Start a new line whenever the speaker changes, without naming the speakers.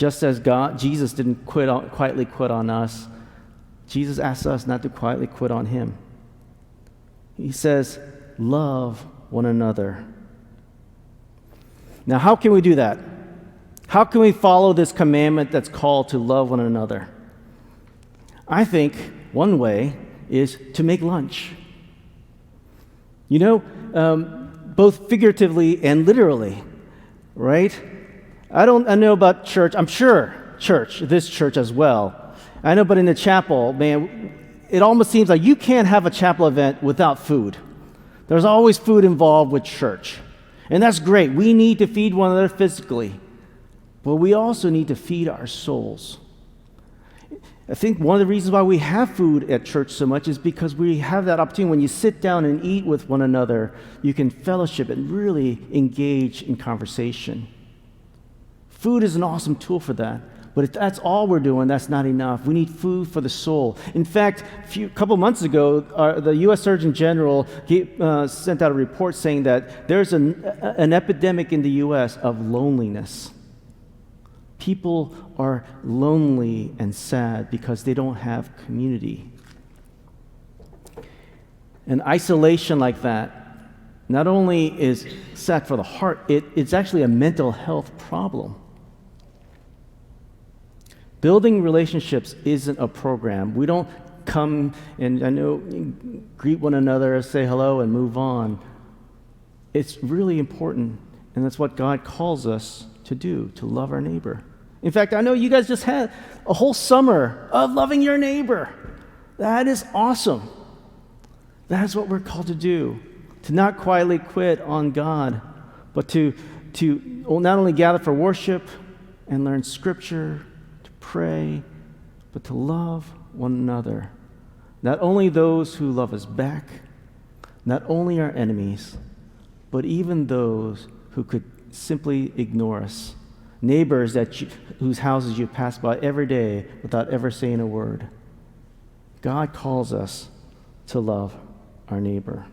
Just as Jesus didn't quietly quit on us, Jesus asks us not to quietly quit on him. He says, love one another. Now, how can we do that? How can we follow this commandment that's called to love one another? I think one way is to make lunch. Both figuratively and literally, right? I know about church. I'm sure this church as well. I know, but in the chapel, man, it almost seems like you can't have a chapel event without food. There's always food involved with church. And that's great. We need to feed one another physically, but we also need to feed our souls. I think one of the reasons why we have food at church so much is because we have that opportunity. When you sit down and eat with one another, you can fellowship and really engage in conversation. Food is an awesome tool for that. But if that's all we're doing, that's not enough. We need food for the soul. In fact, a couple months ago, the U.S. Surgeon General sent out a report saying that there's an epidemic in the U.S. of loneliness. People are lonely and sad because they don't have community. And isolation like that not only is sad for the heart, it's actually a mental health problem. Building relationships isn't a program. We don't come and greet one another, say hello, and move on. It's really important, and that's what God calls us to do, to love our neighbor. In fact, I know you guys just had a whole summer of loving your neighbor. That is awesome. That is what we're called to do, to not quietly quit on God, but to not only gather for worship and learn Scripture, pray, but to love one another. Not only those who love us back, not only our enemies, but even those who could simply ignore us. Neighbors whose houses you pass by every day without ever saying a word. God calls us to love our neighbor.